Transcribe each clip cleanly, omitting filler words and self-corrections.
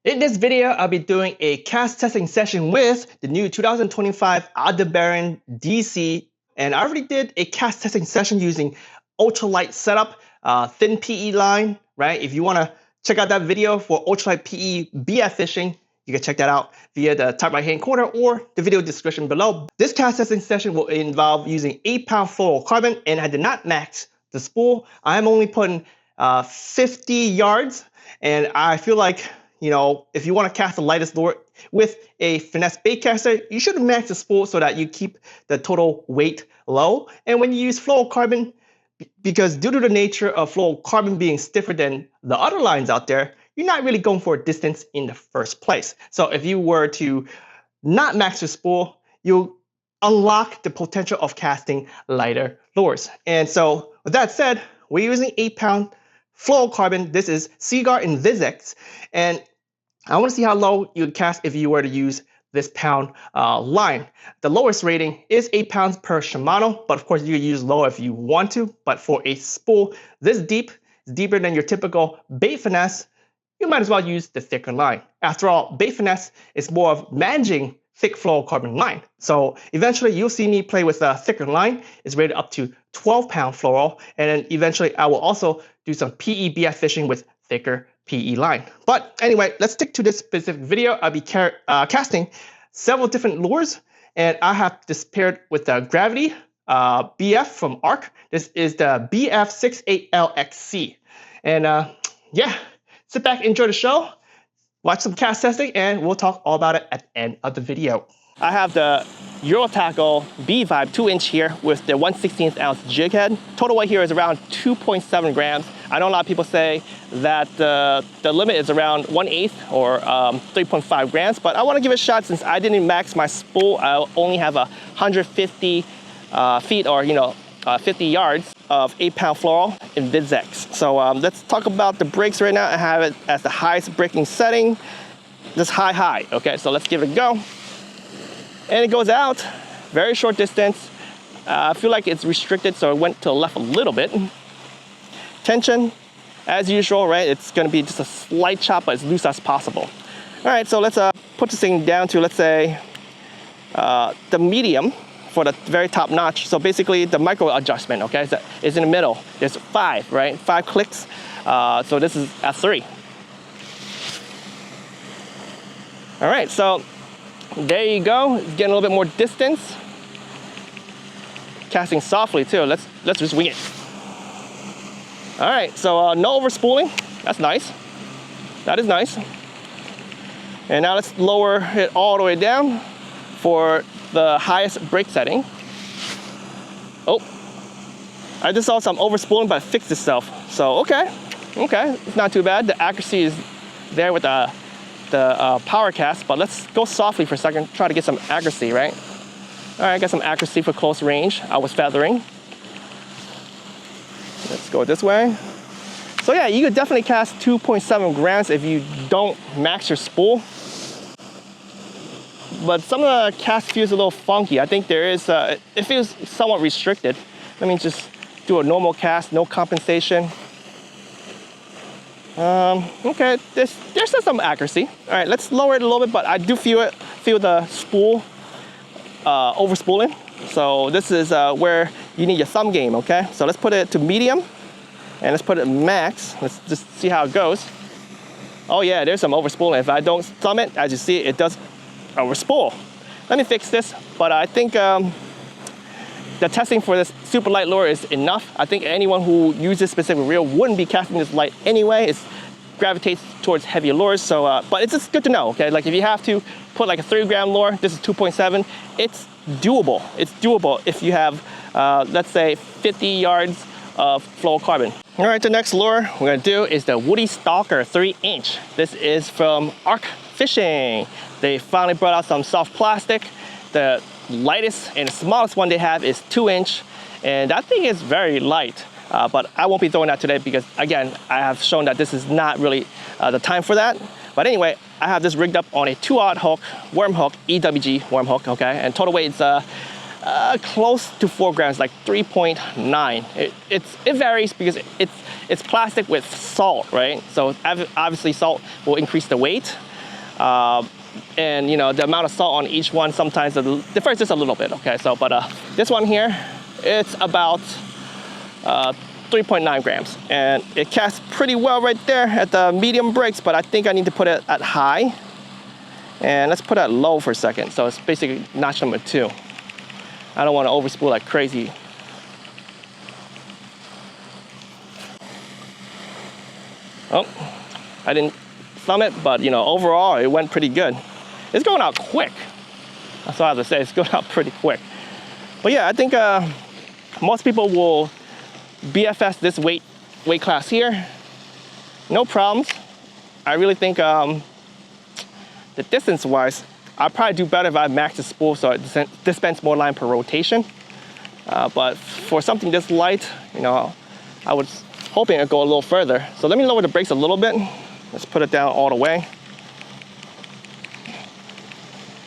In this video, I'll be doing a cast testing session with the new 2025 Aldebaran DC, and I already did a cast testing session using ultralight setup, thin PE line, right? If you want to check out that video for ultralight PE BF fishing, you can check that out via the top right hand corner or the video description below. This cast testing session will involve using 8-pound fluorocarbon, and I did not max the spool. I'm only putting 50 yards, and I feel like, you know, if you want to cast the lightest lure with a finesse bait caster, you should max the spool so that you keep the total weight low. And when you use fluorocarbon, because due to the nature of fluorocarbon being stiffer than the other lines out there, you're not really going for a distance in the first place. So if you were to not max your spool, you'll unlock the potential of casting lighter lures. And so with that said, we're using 8-pound fluorocarbon. This is Seguar Invizx, and I want to see how low you'd cast if you were to use this pound line. The lowest rating is 8 pounds per Shimano, but of course you can use low if you want to. But for a spool this deep, deeper than your typical bait finesse, you might as well use the thicker line. After all, bait finesse is more of managing thick fluorocarbon line. So eventually you'll see me play with a thicker line. It's rated up to 12-pound fluoro, and then eventually I will also do some PE BF fishing with thicker PE line. But anyway, let's stick to this specific video. I'll be casting several different lures, and I have this paired with the Gravity BF from ARC. This is the BF68LXC. And yeah, sit back, enjoy the show, watch some cast testing, and we'll talk all about it at the end of the video. I have the Eurotackle B-Vibe 2-inch here with the 1/16 ounce jig head. Total weight here is around 2.7 grams. I know a lot of people say that the limit is around 1/8 or 3.5 grams, but I want to give it a shot since I didn't max my spool. I only have 150 feet, or 50 yards of 8-pound fluoro Invizx. So let's talk about the brakes right now. I have it as the highest braking setting, just high. Okay, so let's give it a go. And it goes out very short distance. I feel like it's restricted, so it went to the left a little bit. Tension, as usual, right? It's gonna be just a slight chop, but as loose as possible. All right, so let's put this thing down to, let's say, the medium for the very top notch. So basically the micro adjustment, okay, is in the middle. There's 5, right? 5 clicks. So this is at 3. All right, so there you go. Getting a little bit more distance. Casting softly too. Let's just wing it. All right, so no over spooling. That's nice. That is nice. And now let's lower it all the way down for the highest brake setting. Oh, I just saw some over spooling, but it fixed itself. So okay, it's not too bad. The accuracy is there with the power cast, but let's go softly for a second, try to get some accuracy, right? All right, got some accuracy for close range. I was feathering. Let's go this way. So yeah, you could definitely cast 2.7 grams if you don't max your spool. But some of the cast feels a little funky. I think there is, it feels somewhat restricted. Let me just do a normal cast, no compensation. Okay, there's still some accuracy. All right, let's lower it a little bit, but I do feel the spool over spooling. So this is where you need your thumb game, okay? So let's put it to medium, and let's put it max. Let's just see how it goes. Oh yeah, there's some over spooling. If I don't thumb it, as you see, it does over spool. Let me fix this, but I think the testing for this super light lure is enough. I think anyone who uses specific reel wouldn't be casting this light anyway. It gravitates towards heavier lures, so but it's just good to know, okay? Like if you have to put like a 3-gram lure, this is 2.7. It's doable. It's doable if you have, let's say, 50 yards of fluorocarbon. All right, the next lure we're gonna do is the Woody Stalker 3-inch. This is from ARC Fishing. They finally brought out some soft plastic. The lightest and the smallest one they have is 2-inch, and that thing is very light. But I won't be throwing that today because, again, I have shown that this is not really the time for that. But anyway, I have this rigged up on a 2-aught hook, worm hook, EWG worm hook, okay? And total weight is close to 4 grams, like 3.9. It varies because it's plastic with salt, right? So obviously salt will increase the weight. And you know, the amount of salt on each one sometimes differs just a little bit, okay? So, but this one here, it's about 3.9 grams, and it casts pretty well right there at the medium brakes, but I think I need to put it at high. And let's put it at low for a second. So it's basically notch number 2. I don't want to overspool like crazy. Oh, I didn't thumb it, but you know, overall it went pretty good. It's going out quick. That's all I have to say, it's going out pretty quick. But yeah, I think most people will BFS this weight class here. No problems. I really think the distance wise, I'd probably do better if I max the spool so it dispense more line per rotation. But for something this light, you know, I was hoping it'd go a little further. So let me lower the brakes a little bit. Let's put it down all the way.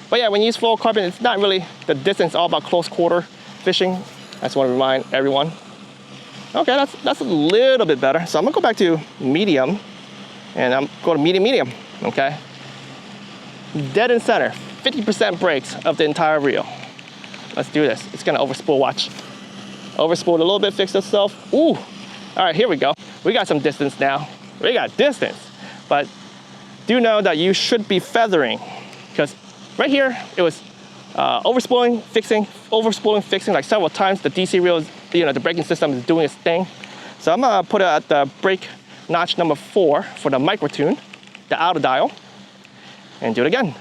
But yeah, when you use fluorocarbon, it's not really the distance, all about close quarter fishing. I just want to remind everyone. Okay, that's a little bit better. So I'm gonna go back to medium, and I'm going to medium, okay? Dead in center, 50% brakes of the entire reel. Let's do this. It's gonna overspool, watch. Overspooled a little bit, fixed itself. Ooh, all right, here we go. We got some distance now. We got distance, but do know that you should be feathering, because right here, it was overspooling, fixing like several times. The DC reel, you know, the braking system is doing its thing. So I'm gonna put it at the brake notch number 4 for the micro tune, the auto dial, and do it again.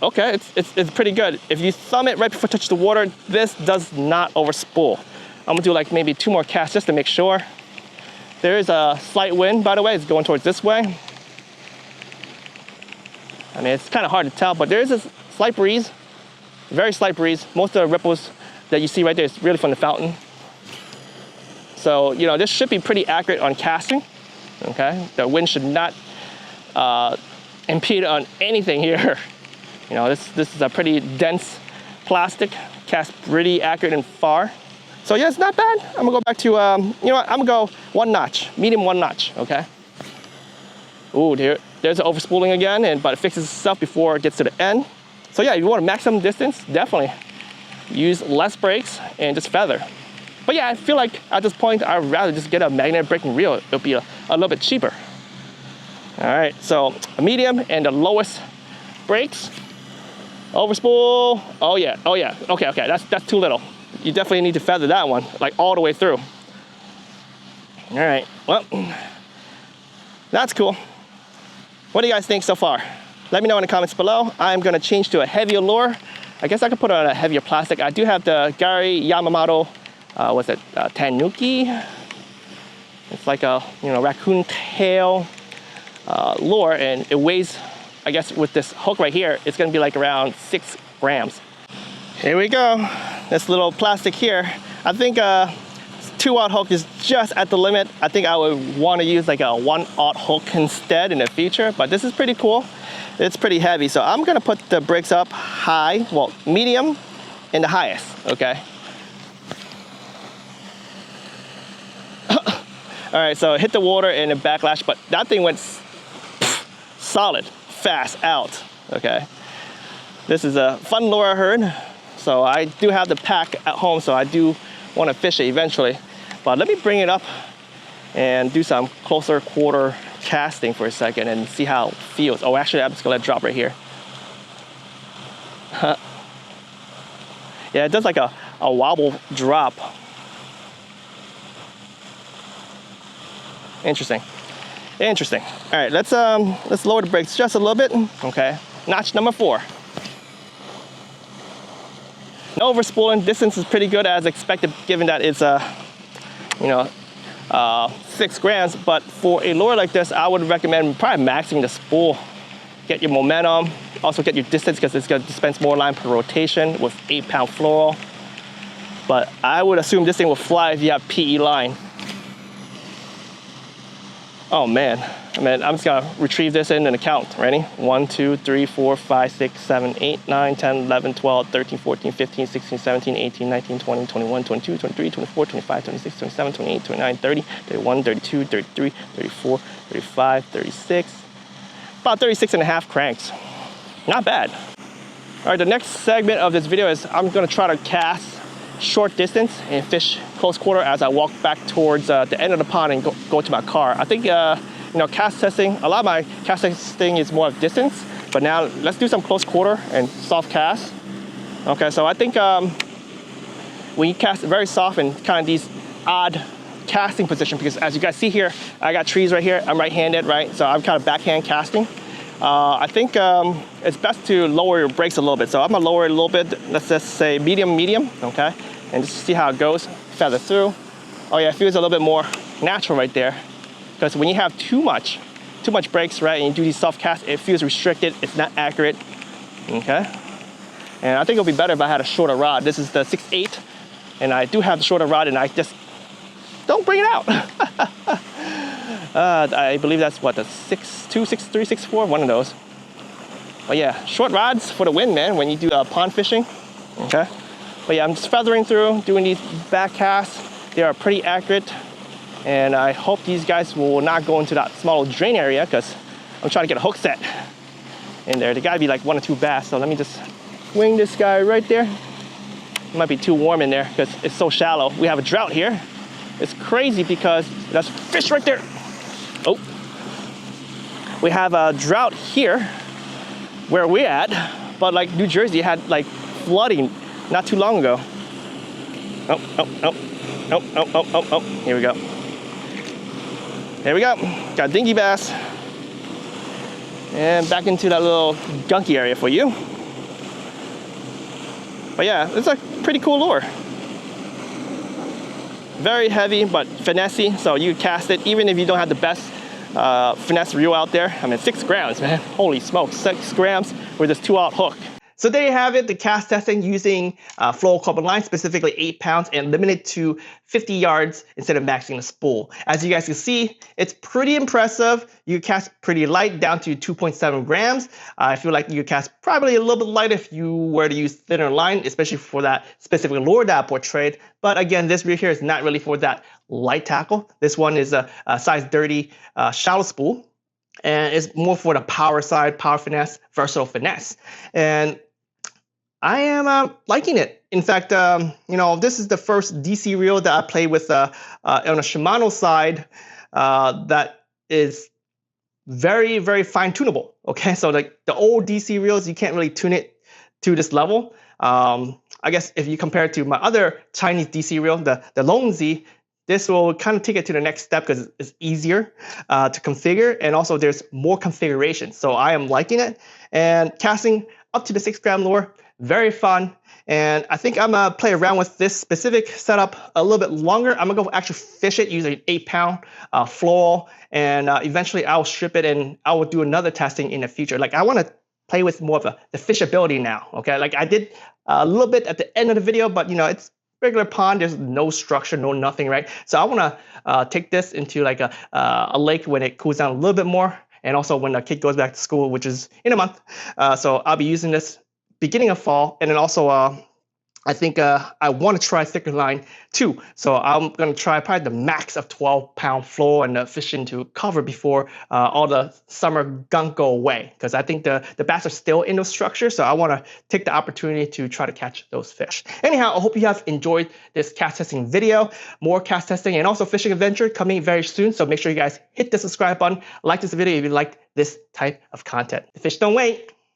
Okay, it's pretty good. If you thumb it right before touch the water, this does not overspool. I'm gonna do like maybe 2 more casts just to make sure. There is a slight wind, by the way, it's going towards this way. I mean, it's kind of hard to tell, but there is a slight breeze, very slight breeze. Most of the ripples that you see right there is really from the fountain. So, you know, this should be pretty accurate on casting, okay? The wind should not impede on anything here. You know, this is a pretty dense plastic, casts pretty accurate and far. So yeah, it's not bad. I'm gonna go back to, you know what, I'm gonna go 1 notch, medium 1 notch, okay? Ooh, there's an overspooling again, but it fixes itself before it gets to the end. So yeah, if you want maximum distance, definitely use less brakes and just feather. But yeah, I feel like at this point, I'd rather just get a magnetic braking reel. It'll be a little bit cheaper. All right, so a medium and the lowest brakes. Overspool, oh yeah, okay, that's too little. You definitely need to feather that one, like all the way through. All right, well, that's cool. What do you guys think so far? Let me know in the comments below. I'm gonna change to a heavier lure. I guess I could put on a heavier plastic. I do have the Gary Yamamoto, Tanuki? It's like a, you know, raccoon tail lure, and it weighs, I guess with this hook right here, it's gonna be like around 6 grams. Here we go. This little plastic here. I think 2/0 hook is just at the limit. I think I would want to use like a 1/0 hook instead in the future, but this is pretty cool. It's pretty heavy, so I'm gonna put the brakes up high, well, medium and the highest, okay? All right, so hit the water and the backlash, but that thing went solid, fast out, okay? This is a fun lure I heard. So I do have the pack at home, so I do want to fish it eventually. But let me bring it up and do some closer quarter casting for a second and see how it feels. Oh, actually, I'm just gonna let it drop right here. Yeah, it does like a wobble drop. Interesting. All right, let's lower the brakes just a little bit. Okay, notch number 4. No overspooling, distance is pretty good as expected, given that it's 6 grams. But for a lure like this, I would recommend probably maxing the spool. Get your momentum, also get your distance, because it's gonna dispense more line per rotation with 8-pound fluoro. But I would assume this thing will fly if you have PE line. Oh man, I'm just gonna retrieve this in and count. Ready? 1, 2, 3, 4, 5, 6, 7, 8, 9, 10, 11, 12, 13, 14, 15, 16, 17, 18, 19, 20, 21, 22, 23, 24, 25, 26, 27, 28, 29, 30, 31, 32, 33, 34, 35, 36, about 36.5 cranks. Not bad. All right, the next segment of this video is I'm gonna try to cast short distance and fish close quarter as I walk back towards the end of the pond and go to my car. I think, cast testing, a lot of my cast testing is more of distance, but now let's do some close quarter and soft cast. Okay, so I think when you cast very soft and kind of these odd casting position, because as you guys see here, I got trees right here, I'm right-handed, right? So I'm kind of backhand casting. I think it's best to lower your brakes a little bit. So I'm gonna lower it a little bit, let's just say medium, okay? And just see how it goes, feather through. Oh yeah, it feels a little bit more natural right there. Because when you have too much brakes, right, and you do these soft casts, it feels restricted, it's not accurate, okay? And I think it'll be better if I had a shorter rod. This is the 6/8, and I do have the shorter rod, and I just don't bring it out. I believe that's what, the 6.2, 6.3, 6.4, one of those. But yeah, short rods for the win, man, when you do pond fishing, okay? But yeah, I'm just feathering through, doing these back casts. They are pretty accurate, and I hope these guys will not go into that small drain area, because I'm trying to get a hook set in there. They gotta be like 1 or 2 bass, so let me just wing this guy right there. It might be too warm in there because it's so shallow. We have a drought here. It's crazy because there's fish right there. Oh, we have a drought here where we're at, but like New Jersey had like flooding not too long ago. Oh, here we go. There we go, got dinky bass. And back into that little gunky area for you. But yeah, it's a pretty cool lure. Very heavy, but finessey, so you cast it even if you don't have the best finesse reel out there. I mean, 6 grams, man. Holy smokes, 6 grams with this 2-aught hook. So there you have it, the cast testing using Fluorocarbon Line, specifically 8 pounds and limited to 50 yards instead of maxing the spool. As you guys can see, it's pretty impressive. You cast pretty light down to 2.7 grams. I feel like you cast probably a little bit light if you were to use thinner line, especially for that specific lure that I portrayed. But again, this reel here is not really for that light tackle. This one is a size 30 shallow spool. And it's more for the power side, power finesse, versatile finesse. And I am liking it. In fact, this is the first DC reel that I play with on a Shimano side that is very, very fine tunable. Okay, so like the old DC reels, you can't really tune it to this level. I guess if you compare it to my other Chinese DC reel, the Lone Z, this will kind of take it to the next step because it's easier to configure, and also there's more configuration. So I am liking it, and casting up to the 6 gram lure, very fun. And I think I'm gonna play around with this specific setup a little bit longer. I'm gonna go actually fish it using an 8-pound fluoro, and eventually I'll strip it and I will do another testing in the future. Like I want to play with more of the fishability now. Okay, like I did a little bit at the end of the video, but it's regular pond. There's no structure, no nothing, right? So I want to take this into like a lake when it cools down a little bit more, and also when the kid goes back to school, which is in a month. So I'll be using this beginning of fall, and then also I think I want to try thicker line too. So I'm going to try probably the max of 12-pound fluoro and the fishing to cover before all the summer gunk go away. Because I think the bass are still in those structures. So I want to take the opportunity to try to catch those fish. Anyhow, I hope you have enjoyed this cast testing video. More cast testing and also fishing adventure coming very soon. So make sure you guys hit the subscribe button. Like this video if you like this type of content. The fish don't wait.